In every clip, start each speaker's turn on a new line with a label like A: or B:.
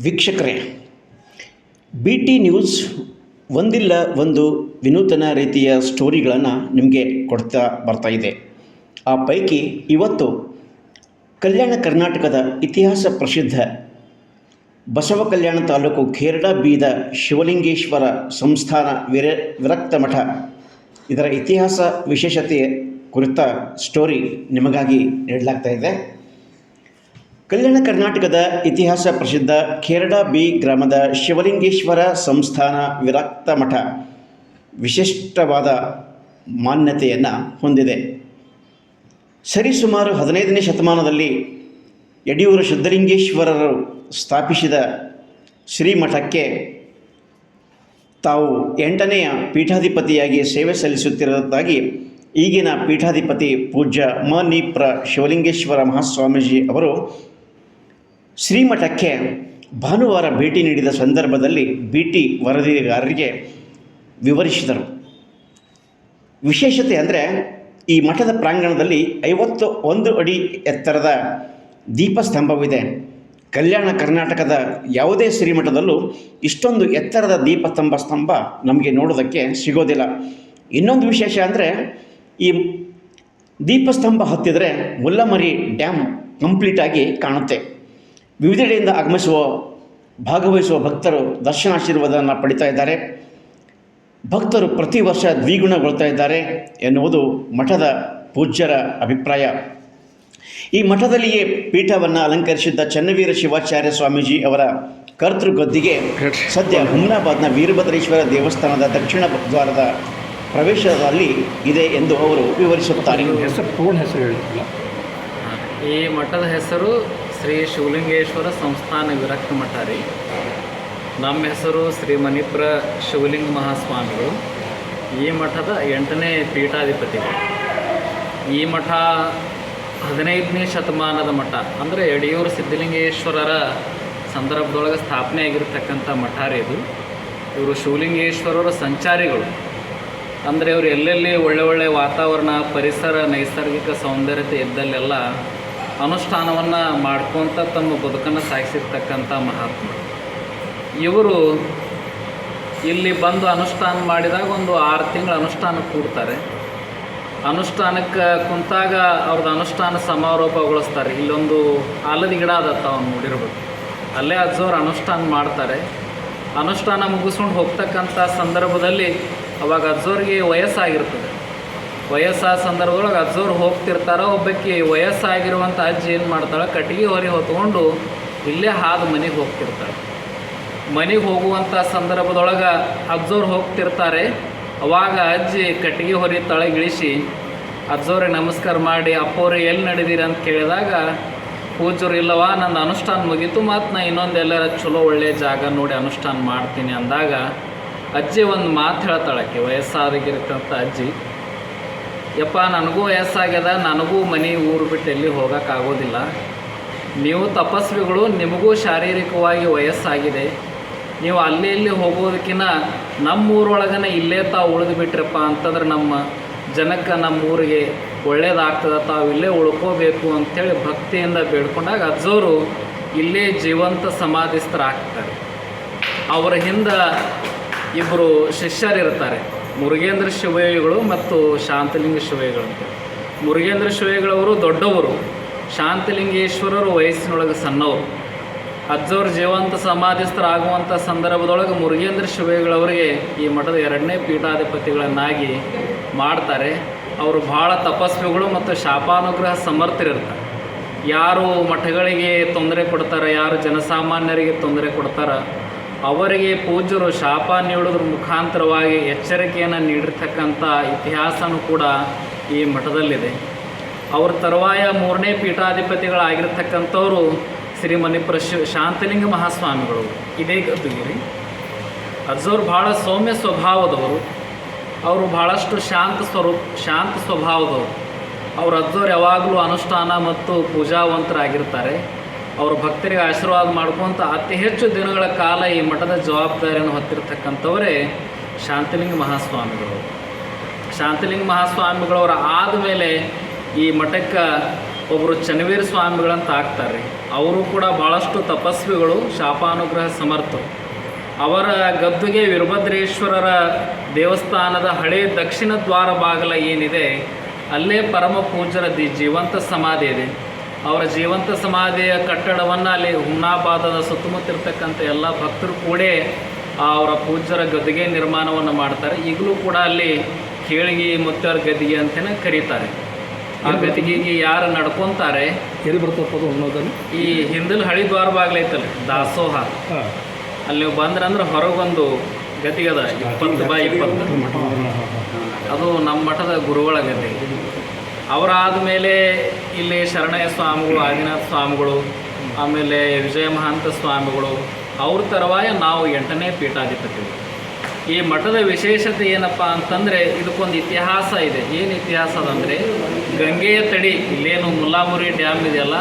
A: ವೀಕ್ಷಕರೇ, B T news ಒಂದಿಲ್ಲ ಒಂದು ವಿನೂತನ ರೀತಿಯ ಸ್ಟೋರಿಗಳನ್ನು ನಿಮಗೆ ಕೊಡ್ತಾ ಬರ್ತಾ ಇದೆ. ಆ ಪೈಕಿ ಇವತ್ತು ಕಲ್ಯಾಣ ಕರ್ನಾಟಕದ ಇತಿಹಾಸ ಪ್ರಸಿದ್ಧ ಬಸವ ಕಲ್ಯಾಣ ತಾಲೂಕು ಖೇರಡಾ ಬೀದ ಶಿವಲಿಂಗೇಶ್ವರ ಸಂಸ್ಥಾನ ವಿರಕ್ತ ಮಠ ಇದರ ಇತಿಹಾಸ ವಿಶೇಷತೆ ಕುರಿತ ಸ್ಟೋರಿ ನಿಮಗಾಗಿ ನೀಡಲಾಗ್ತಾ ಇದೆ. ಕಲ್ಯಾಣ ಕರ್ನಾಟಕದ ಇತಿಹಾಸ ಪ್ರಸಿದ್ಧ ಖೇರಡಾ ಬಿ ಗ್ರಾಮದ ಶಿವಲಿಂಗೇಶ್ವರ ಸಂಸ್ಥಾನ ವಿರಕ್ತ ಮಠ ವಿಶಿಷ್ಟವಾದ ಮಾನ್ಯತೆಯನ್ನು ಹೊಂದಿದೆ. ಸರಿಸುಮಾರು 15ನೇ ಶತಮಾನದಲ್ಲಿ ಯಡಿಯೂರು ಸಿದ್ಧಲಿಂಗೇಶ್ವರರು ಸ್ಥಾಪಿಸಿದ ಶ್ರೀಮಠಕ್ಕೆ ತಾವು 8ನೆಯ ಪೀಠಾಧಿಪತಿಯಾಗಿ ಸೇವೆ ಸಲ್ಲಿಸುತ್ತಿರುವುದಾಗಿ ಈಗಿನ ಪೀಠಾಧಿಪತಿ ಪೂಜ್ಯ ಮ.ನಿ.ಪ್ರ ಶಿವಲಿಂಗೇಶ್ವರ ಮಹಾಸ್ವಾಮೀಜಿ ಅವರು ಶ್ರೀಮಠಕ್ಕೆ ಭಾನುವಾರ ಭೇಟಿ ನೀಡಿದ ಸಂದರ್ಭದಲ್ಲಿ BT ವರದಿಗಾರರಿಗೆ ವಿವರಿಸಿದರು. ವಿಶೇಷತೆ ಅಂದರೆ ಈ ಮಠದ ಪ್ರಾಂಗಣದಲ್ಲಿ 51 ಅಡಿ ಎತ್ತರದ ದೀಪಸ್ತಂಭವಿದೆ. ಕಲ್ಯಾಣ ಕರ್ನಾಟಕದ ಯಾವುದೇ ಶ್ರೀಮಠದಲ್ಲೂ ಇಷ್ಟೊಂದು ಎತ್ತರದ ಸ್ತಂಭ ನಮಗೆ ನೋಡೋದಕ್ಕೆ ಸಿಗೋದಿಲ್ಲ. ಇನ್ನೊಂದು ವಿಶೇಷ ಅಂದರೆ ಈ ದೀಪಸ್ತಂಭ ಹತ್ತಿದರೆ ಮುಲ್ಲಮರಿ ಡ್ಯಾಮ್ ಕಂಪ್ಲೀಟಾಗಿ ಕಾಣುತ್ತೆ. ವಿವಿಧೆಡೆಯಿಂದ ಭಾಗವಹಿಸುವ ಭಕ್ತರು ದರ್ಶನಾಶೀರ್ವಾದವನ್ನು ಪಡಿತಾ ಇದ್ದಾರೆ. ಭಕ್ತರು ಪ್ರತಿ ವರ್ಷ ದ್ವಿಗುಣಗೊಳ್ತಾ ಇದ್ದಾರೆ ಎನ್ನುವುದು ಮಠದ ಪೂಜ್ಯರ ಅಭಿಪ್ರಾಯ. ಈ ಮಠದಲ್ಲಿಯೇ ಪೀಠವನ್ನು ಅಲಂಕರಿಸಿದ್ದ ಚನ್ನವೀರ ಶಿವಾಚಾರ್ಯ ಸ್ವಾಮೀಜಿ ಅವರ ಕರ್ತೃಗದ್ದಿಗೆ ಸದ್ಯ ಹುಮ್ನಾಬಾದ್ನ ವೀರಭದ್ರೇಶ್ವರ ದೇವಸ್ಥಾನದ ದಕ್ಷಿಣ ದ್ವಾರದ ಪ್ರವೇಶದಲ್ಲಿ ಇದೆ ಎಂದು ಅವರು ವಿವರಿಸುತ್ತಾರೆ.
B: ಪೂರ್ಣ ಹೆಸರು ಹೇಳಿಲ್ಲ.
C: ಈ ಮಠದ ಹೆಸರು ಶ್ರೀ ಶಿವಲಿಂಗೇಶ್ವರ ಸಂಸ್ಥಾನ ವಿರಕ್ತ ಮಠ ರೀ. ನಮ್ಮ ಹೆಸರು ಶ್ರೀ ಮ.ನಿ.ಪ್ರ ಶಿವಲಿಂಗ ಮಹಾಸ್ವಾಮಿಗಳು. ಈ ಮಠದ 8ನೇ ಪೀಠಾಧಿಪತಿಗಳು. ಈ ಮಠ 15ನೇ ಶತಮಾನದ ಮಠ, ಅಂದರೆ ಯಡಿಯೂರು ಸಿದ್ಧಲಿಂಗೇಶ್ವರರ ಸಂದರ್ಭದೊಳಗೆ ಸ್ಥಾಪನೆ ಆಗಿರ್ತಕ್ಕಂಥ ಮಠ ರೀ ಇದು. ಇವರು ಶಿವಲಿಂಗೇಶ್ವರರ ಸಂಚಾರಿಗಳು. ಅಂದರೆ ಇವರು ಎಲ್ಲೆಲ್ಲಿ ಒಳ್ಳೆ ವಾತಾವರಣ, ಪರಿಸರ, ನೈಸರ್ಗಿಕ ಸೌಂದರ್ಯತೆ ಇದ್ದಲ್ಲೆಲ್ಲ ಅನುಷ್ಠಾನವನ್ನು ಮಾಡ್ಕೊತ ತಮ್ಮ ಬದುಕನ್ನು ಸಾಗಿಸಿರ್ತಕ್ಕಂಥ ಮಹಾತ್ಮ. ಇವರು ಇಲ್ಲಿ ಬಂದು ಅನುಷ್ಠಾನ ಮಾಡಿದಾಗ ಒಂದು 6 ತಿಂಗಳು ಅನುಷ್ಠಾನ ಕೂಡ್ತಾರೆ. ಅನುಷ್ಠಾನಕ್ಕೆ ಕುಂತಾಗ ಅವ್ರದ್ದು ಅನುಷ್ಠಾನ ಸಮಾರೋಪಗೊಳಿಸ್ತಾರೆ. ಇಲ್ಲೊಂದು ಆಲದ ಗಿಡ ಅದತ್ತ ಅವ್ನು ನೋಡಿರ್ಬೇಕು, ಅಲ್ಲೇ ಅಜ್ಜೋರು ಅನುಷ್ಠಾನ ಮಾಡ್ತಾರೆ. ಅನುಷ್ಠಾನ ಮುಗಿಸ್ಕೊಂಡು ಹೋಗ್ತಕ್ಕಂಥ ಸಂದರ್ಭದಲ್ಲಿ ಅವಾಗ ಅಜ್ಜೋರಿಗೆ ವಯಸ್ಸಾಗಿರ್ತದೆ. ವಯಸ್ಸಾದ ಸಂದರ್ಭದೊಳಗೆ ಅಜ್ಜೋರು ಹೋಗ್ತಿರ್ತಾರೆ. ಒಬ್ಬಕ್ಕೆ ವಯಸ್ಸಾಗಿರುವಂಥ ಅಜ್ಜಿ ಏನು ಮಾಡ್ತಾಳೆ, ಕಟ್ಟಿಗೆ ಹೊರಿ ಹೊತ್ಕೊಂಡು ಇಲ್ಲೇ ಹಾದು ಮನೆಗೆ ಹೋಗ್ತಿರ್ತಾಳೆ. ಮನೆಗೆ ಹೋಗುವಂಥ ಸಂದರ್ಭದೊಳಗೆ ಅಜ್ಜೋರು ಹೋಗ್ತಿರ್ತಾರೆ. ಅವಾಗ ಅಜ್ಜಿ ಕಟ್ಟಿಗೆ ಹೊರಿ ತಳಗಿಳಿಸಿ ಅಜ್ಜೋರಿಗೆ ನಮಸ್ಕಾರ ಮಾಡಿ, ಅಪ್ಪವ್ರಿಗೆ ಎಲ್ಲಿ ನಡೆದೀರಿ ಅಂತ ಕೇಳಿದಾಗ ಪೂಜ್ಯರು ಇಲ್ಲವ, ನನ್ನ ಅನುಷ್ಠಾನ ಮುಗೀತು, ಮತ್ತು ನಾ ಇನ್ನೊಂದೆಲ್ಲರ ಚಲೋ ಒಳ್ಳೆಯ ಜಾಗ ನೋಡಿ ಅನುಷ್ಠಾನ ಮಾಡ್ತೀನಿ ಅಂದಾಗ ಅಜ್ಜಿ ಒಂದು ಮಾತು ಹೇಳ್ತಾಳಕ್ಕೆ, ವಯಸ್ಸಾಗಿರ್ತಕ್ಕಂಥ ಅಜ್ಜಿ, ಯಪ್ಪ ನನಗೂ ವಯಸ್ಸಾಗ್ಯದ, ನನಗೂ ಮನೆ ಊರು ಬಿಟ್ಟು ಎಲ್ಲಿ ಹೋಗೋಕ್ಕಾಗೋದಿಲ್ಲ. ನೀವು ತಪಸ್ವಿಗಳು, ನಿಮಗೂ ಶಾರೀರಿಕವಾಗಿ ವಯಸ್ಸಾಗಿದೆ. ನೀವು ಅಲ್ಲಿ ಇಲ್ಲಿ ಹೋಗೋದಕ್ಕಿಂತ ನಮ್ಮೂರೊಳಗನೆ ಇಲ್ಲೇ ತಾವು ಉಳಿದು ಬಿಟ್ರಪ್ಪ ಅಂತಂದ್ರೆ ನಮ್ಮ ಜನಕ್ಕೆ, ನಮ್ಮ ಊರಿಗೆ ಒಳ್ಳೇದಾಗ್ತದೆ, ತಾವು ಇಲ್ಲೇ ಉಳ್ಕೋಬೇಕು ಅಂಥೇಳಿ ಭಕ್ತಿಯಿಂದ ಬೇಡ್ಕೊಂಡಾಗ ಅಜ್ಜೋರು ಇಲ್ಲೇ ಜೀವಂತ ಸಮಾಧಿಸ್ಥರಾಗ್ತಾರೆ. ಅವರ ಹಿಂದೆ ಇಬ್ಬರು ಶಿಷ್ಯರಿರ್ತಾರೆ, ಮುರುಗೇಂದ್ರ ಶಿವಯೋಗಿಗಳು ಮತ್ತು ಶಾಂತಲಿಂಗ ಶಿವಯೋಗಿಗಳು ಅಂತ. ಮುರುಗೇಂದ್ರ ಶಿವಯೋಗಿಗಳವರು ದೊಡ್ಡವರು, ಶಾಂತಲಿಂಗೇಶ್ವರರು ವಯಸ್ಸಿನೊಳಗೆ ಸಣ್ಣವರು. ಅಜ್ಜೋರು ಜೀವಂತ ಸಮಾಧಿಸ್ಥರಾಗುವಂಥ ಸಂದರ್ಭದೊಳಗೆ ಮುರುಗೇಂದ್ರ ಶಿವಯೋಗಿಗಳವರಿಗೆ ಈ ಮಠದ 2ನೇ ಪೀಠಾಧಿಪತಿಗಳನ್ನಾಗಿ ಮಾಡ್ತಾರೆ. ಅವರು ಭಾಳ ತಪಸ್ವಿಗಳು ಮತ್ತು ಶಾಪಾನುಗ್ರಹ ಸಮರ್ಥರಿರ್ತಾರೆ. ಯಾರು ಮಠಗಳಿಗೆ ತೊಂದರೆ ಕೊಡ್ತಾರೆ, ಯಾರು ಜನಸಾಮಾನ್ಯರಿಗೆ ತೊಂದರೆ ಕೊಡ್ತಾರೆ, ಅವರಿಗೆ ಪೂಜ್ಯರು ಶಾಪ ನೀಡೋದ್ರ ಮುಖಾಂತರವಾಗಿ ಎಚ್ಚರಿಕೆಯನ್ನು ನೀಡಿರ್ತಕ್ಕಂಥ ಇತಿಹಾಸನೂ ಕೂಡ ಈ ಮಠದಲ್ಲಿದೆ. ಅವ್ರ ತರುವಾಯ 3ನೇ ಪೀಠಾಧಿಪತಿಗಳಾಗಿರ್ತಕ್ಕಂಥವರು ಶ್ರೀ ಮ.ನಿ.ಪ್ರ ಶಾಂತಲಿಂಗ ಮಹಾಸ್ವಾಮಿಗಳು. ಇದೇ ಗದ್ದುಗಿರಿ. ಅಜ್ಜೋರು ಭಾಳ ಸೌಮ್ಯ ಸ್ವಭಾವದವರು. ಅವರು ಭಾಳಷ್ಟು ಶಾಂತ ಸ್ವಭಾವದವರು. ಅವ್ರ ಅಜ್ಜೋರು ಯಾವಾಗಲೂ ಅನುಷ್ಠಾನ ಮತ್ತು ಪೂಜಾವಂತರಾಗಿರ್ತಾರೆ. ಅವರು ಭಕ್ತರಿಗೆ ಆಶೀರ್ವಾದ ಮಾಡ್ಕೊತ ಅತಿ ಹೆಚ್ಚು ದಿನಗಳ ಕಾಲ ಈ ಮಠದ ಜವಾಬ್ದಾರಿಯನ್ನು ಹೊತ್ತಿರ್ತಕ್ಕಂಥವರೇ ಶಾಂತಲಿಂಗ ಮಹಾಸ್ವಾಮಿಗಳು. ಶಾಂತಲಿಂಗ ಮಹಾಸ್ವಾಮಿಗಳವರ ಆದಮೇಲೆ ಈ ಮಠಕ್ಕೆ ಒಬ್ಬರು ಚನ್ನವೀರ ಸ್ವಾಮಿಗಳಂತ ಆಗ್ತಾರೆ. ಅವರು ಕೂಡ ಭಾಳಷ್ಟು ತಪಸ್ವಿಗಳು, ಶಾಪಾನುಗ್ರಹ ಸಮರ್ಥರು. ಅವರ ಗದ್ದುಗೆ ವೀರಭದ್ರೇಶ್ವರರ ದೇವಸ್ಥಾನದ ಹಳೆಯ ದಕ್ಷಿಣ ದ್ವಾರ ಬಾಗಿಲ ಏನಿದೆ ಅಲ್ಲೇ ಪರಮ ಪೂಜ್ಯರ ಜೀವಂತ ಸಮಾಧಿ ಇದೆ. ಅವರ ಜೀವಂತ ಸಮಾಧಿಯ ಕಟ್ಟಡವನ್ನು ಅಲ್ಲಿ ಹುಮ್ನಾಬಾದದ ಸುತ್ತಮುತ್ತಿರ್ತಕ್ಕಂಥ ಎಲ್ಲ ಭಕ್ತರು ಕೂಡ ಅವರ ಪೂಜ್ಯರ ಗದ್ದುಗೆ ನಿರ್ಮಾಣವನ್ನು ಮಾಡ್ತಾರೆ. ಈಗಲೂ ಕೂಡ ಅಲ್ಲಿ ಕೇಳಿಗೆ ಮುತ್ತವ್ರ ಗದ್ದಿಗೆ ಅಂತಲೇ ಕರೀತಾರೆ. ಆ ಗದ್ದಿಗೆಗೆ ಯಾರು ನಡ್ಕೊತಾರೆ,
B: ಎಲ್ಲಿ ಬರ್ತಪ್ಪ ಅದು ಅನ್ನೋದನ್ನು
C: ಈ ಹಿಂದಲ್ ಹಳಿ ದ್ವಾರ ಬಾಗಿಲು ಐತಲ್ಲ ದಾಸೋಹ, ಅಲ್ಲಿ ನೀವು ಬಂದ್ರಂದ್ರೆ ಹೊರಗೊಂದು ಗದ್ದಿಗೆ ಅದ 20x20. ಅದು ನಮ್ಮ ಮಠದ ಗುರುಗಳ ಗದ್ದಿಗೆ. ಅವರಾದ ಮೇಲೆ ಇಲ್ಲಿ ಶರಣಯ್ಯ ಸ್ವಾಮಿಗಳು, ಆದಿನಾಥ ಸ್ವಾಮಿಗಳು, ಆಮೇಲೆ ವಿಜಯ ಮಹಾಂತ ಸ್ವಾಮಿಗಳು, ಅವ್ರ ತರುವಾಯ ನಾವು 8ನೇ ಪೀಠಾಧಿಪತಿಗಳು. ಈ ಮಠದ ವಿಶೇಷತೆ ಏನಪ್ಪ ಅಂತಂದರೆ ಇದಕ್ಕೊಂದು ಇತಿಹಾಸ ಇದೆ. ಏನು ಇತಿಹಾಸ ಅದಂದರೆ, ಗಂಗೆಯ ತಡಿ ಇಲ್ಲೇನು ಮುಲ್ಲಾಮುರಿ ಡ್ಯಾಮ್ ಇದೆಯಲ್ಲ,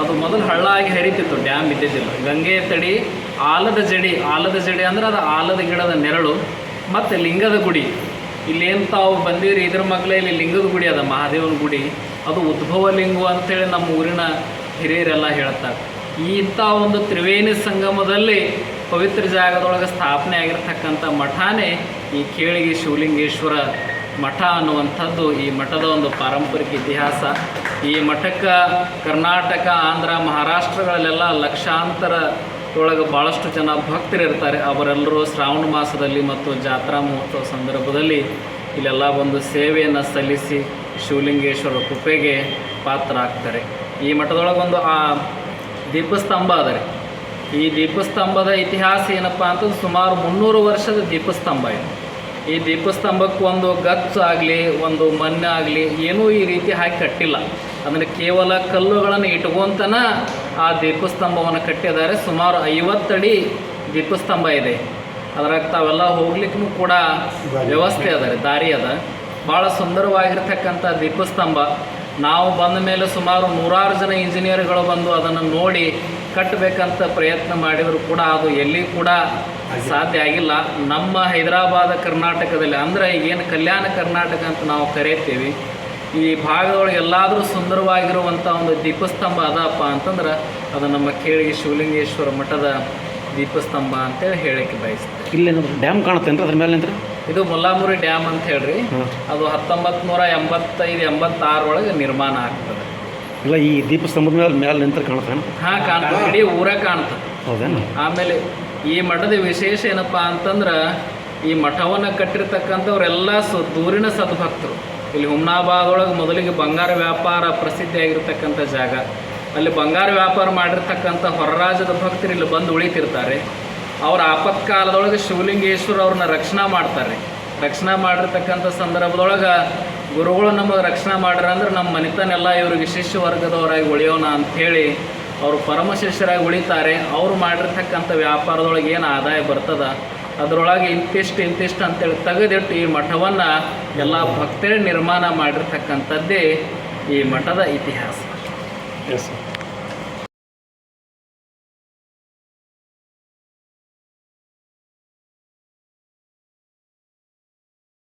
C: ಅದು ಮೊದಲು ಹಳ್ಳ ಆಗಿ ಹರಿತಿತ್ತು, ಡ್ಯಾಮ್ ಇದ್ದಿದ್ದಿಲ್ಲ. ಗಂಗೆಯ ತಡಿ ಆಲದ ಜಡಿ ಅಂದರೆ ಅದು ಆಲದ ಗಿಡದ ನೆರಳು, ಮತ್ತು ಲಿಂಗದ ಗುಡಿ. ಇಲ್ಲೇನು ತಾವು ಬಂದಿರಿ ಇದ್ರ ಮಗ್ಲೇ ಇಲ್ಲಿ ಲಿಂಗದ ಗುಡಿ ಅದ, ಮಹಾದೇವನ ಗುಡಿ. ಅದು ಉದ್ಭವ ಲಿಂಗು ಅಂಥೇಳಿ ನಮ್ಮ ಊರಿನ ಹಿರಿಯರೆಲ್ಲ ಹೇಳ್ತಾರೆ. ಇಂಥ ಒಂದು ತ್ರಿವೇಣಿ ಸಂಗಮದಲ್ಲಿ ಪವಿತ್ರ ಜಾಗದೊಳಗೆ ಸ್ಥಾಪನೆ ಆಗಿರ್ತಕ್ಕಂಥ ಮಠನೇ ಈ ಕೇಳಿಗೆ ಶಿವಲಿಂಗೇಶ್ವರ ಮಠ ಅನ್ನುವಂಥದ್ದು ಈ ಮಠದ ಒಂದು ಪಾರಂಪರಿಕ ಇತಿಹಾಸ. ಈ ಮಠಕ್ಕೆ ಕರ್ನಾಟಕ, ಆಂಧ್ರ, ಮಹಾರಾಷ್ಟ್ರಗಳಲ್ಲೆಲ್ಲ ಲಕ್ಷಾಂತರದೊಳಗೆ ಭಾಳಷ್ಟು ಜನ ಭಕ್ತರಿರ್ತಾರೆ. ಅವರೆಲ್ಲರೂ ಶ್ರಾವಣ ಮಾಸದಲ್ಲಿ ಮತ್ತು ಜಾತ್ರಾ ಮಹೋತ್ಸವ ಸಂದರ್ಭದಲ್ಲಿ ಇಲ್ಲೆಲ್ಲ ಬಂದು ಸೇವೆಯನ್ನು ಸಲ್ಲಿಸಿ ಶಿವಲಿಂಗೇಶ್ವರ ಕೃಪೆಗೆ ಪಾತ್ರ ಆಗ್ತಾರೆ. ಈ ಮಠದೊಳಗೊಂದು ಆ ದೀಪಸ್ತಂಭ ಅದ ರೀ. ಈ ದೀಪಸ್ತಂಭದ ಇತಿಹಾಸ ಏನಪ್ಪ ಅಂತಂದ್ರೆ ಸುಮಾರು 300 ವರ್ಷದ ದೀಪಸ್ತಂಭ ಇದೆ. ಈ ದೀಪಸ್ತಂಭಕ್ಕೆ ಒಂದು ಗಚ್ಚು ಆಗಲಿ, ಒಂದು ಮಣ್ಣಾಗಲಿ ಏನೂ ಈ ರೀತಿ ಹಾಕಿ ಕಟ್ಟಿಲ್ಲ. ಅಂದರೆ ಕೇವಲ ಕಲ್ಲುಗಳನ್ನು ಇಟ್ಕೊಂತನ ಆ ದೀಪಸ್ತಂಭವನ್ನು ಕಟ್ಟಿದ್ದಾರೆ. ಸುಮಾರು 50 ಅಡಿ ದೀಪಸ್ತಂಭ ಇದೆ. ಅದ್ರಾಗ ತಾವೆಲ್ಲ ಹೋಗ್ಲಿಕ್ಕೂ ಕೂಡ ವ್ಯವಸ್ಥೆ ಅದ ರೀ, ದಾರಿ ಅದ. ಭಾಳ ಸುಂದರವಾಗಿರ್ತಕ್ಕಂಥ ದೀಪಸ್ತಂಭ. ನಾವು ಬಂದ ಮೇಲೆ ಸುಮಾರು 100 ಜನ ಇಂಜಿನಿಯರ್ಗಳು ಬಂದು ಅದನ್ನು ನೋಡಿ ಕಟ್ಟಬೇಕಂತ ಪ್ರಯತ್ನ ಮಾಡಿದರೂ ಕೂಡ ಅದು ಎಲ್ಲಿ ಕೂಡ ಸಾಧ್ಯ ಆಗಿಲ್ಲ. ನಮ್ಮ ಹೈದರಾಬಾದ ಕರ್ನಾಟಕದಲ್ಲಿ, ಅಂದರೆ ಈಗೇನು ಕಲ್ಯಾಣ ಕರ್ನಾಟಕ ಅಂತ ನಾವು ಕರೀತೀವಿ, ಈ ಭಾಗದೊಳಗೆ ಎಲ್ಲಾದರೂ ಸುಂದರವಾಗಿರುವಂಥ ಒಂದು ದೀಪಸ್ತಂಭ ಅದಪ್ಪ ಅಂತಂದ್ರೆ ಅದು ನಮ್ಮ ಕೇಳಿಗೆ ಶಿವಲಿಂಗೇಶ್ವರ ಮಠದ ದೀಪಸ್ತಂಭ ಅಂತೇಳಿ ಹೇಳಕ್ಕೆ ಬಯಸ್ತಾರೆ.
B: ಇಲ್ಲೇನಾದ್ರು ಡ್ಯಾಮ್ ಕಾಣುತ್ತೇನ್ರಿ ಅದ್ರ ಮೇಲೆ ಅಂದ್ರೆ?
C: ಇದು ಮುಲ್ಲಾಮುರಿ ಡ್ಯಾಮ್ ಅಂತ ಹೇಳ್ರಿ. ಅದು 1985-86 ಒಳಗೆ ನಿರ್ಮಾಣ ಆಗ್ತದೆ.
B: ಇಲ್ಲ, ಈ ದೀಪಸ್ತಂಭದ ಮೇಲೆ ನಿಂತರ ಕಾಣುತ್ತಾನೆ?
C: ಹಾಂ, ಕಾಣ್ತದೆ. ಇಡೀ ಊರ ಕಾಣ್ತದೆ.
B: ಹೌದೇನು?
C: ಆಮೇಲೆ ಈ ಮಠದ ವಿಶೇಷ ಏನಪ್ಪ ಅಂತಂದ್ರೆ, ಈ ಮಠವನ್ನು ಕಟ್ಟಿರ್ತಕ್ಕಂಥವ್ರೆಲ್ಲ ದೂರಿನ ಸದ್ಭಕ್ತರು. ಇಲ್ಲಿ ಹುಮ್ನಾಬಾದೊಳಗೆ ಮೊದಲಿಗೆ ಬಂಗಾರ ವ್ಯಾಪಾರ ಪ್ರಸಿದ್ಧಿಯಾಗಿರ್ತಕ್ಕಂಥ ಜಾಗ. ಅಲ್ಲಿ ಬಂಗಾರ ವ್ಯಾಪಾರ ಮಾಡಿರ್ತಕ್ಕಂಥ ಹೊರ ರಾಜ್ಯದ ಭಕ್ತರು ಇಲ್ಲಿ ಬಂದು ಉಳಿತಿರ್ತಾರೆ. ಅವ್ರ ಆಪತ್ಕಾಲದೊಳಗೆ ಶಿವಲಿಂಗೇಶ್ವರ ಅವ್ರನ್ನ ರಕ್ಷಣಾ ಮಾಡ್ತಾರೆ. ರಕ್ಷಣಾ ಮಾಡಿರ್ತಕ್ಕಂಥ ಸಂದರ್ಭದೊಳಗೆ ಗುರುಗಳು ನಮಗೆ ರಕ್ಷಣಾ ಮಾಡ್ರ ಅಂದ್ರೆ ನಮ್ಮ ಮನೆತನೆಲ್ಲ ಇವರಿಗೆ ಶಿಷ್ಯ ವರ್ಗದವರಾಗಿ ಉಳಿಯೋಣ ಅಂಥೇಳಿ ಅವರು ಪರಮ ಶಿಷ್ಯರಾಗಿ ಉಳಿತಾರೆ. ಅವರು ಮಾಡಿರ್ತಕ್ಕಂಥ ವ್ಯಾಪಾರದೊಳಗೆ ಏನು ಆದಾಯ ಬರ್ತದ ಅದರೊಳಗೆ ಇಂತಿಷ್ಟು ಅಂತೇಳಿ ತೆಗೆದಿಟ್ಟು ಈ ಮಠವನ್ನು ಎಲ್ಲ ಭಕ್ತರೇ ನಿರ್ಮಾಣ ಮಾಡಿರ್ತಕ್ಕಂಥದ್ದೇ ಈ ಮಠದ ಇತಿಹಾಸ.
B: Yes sir.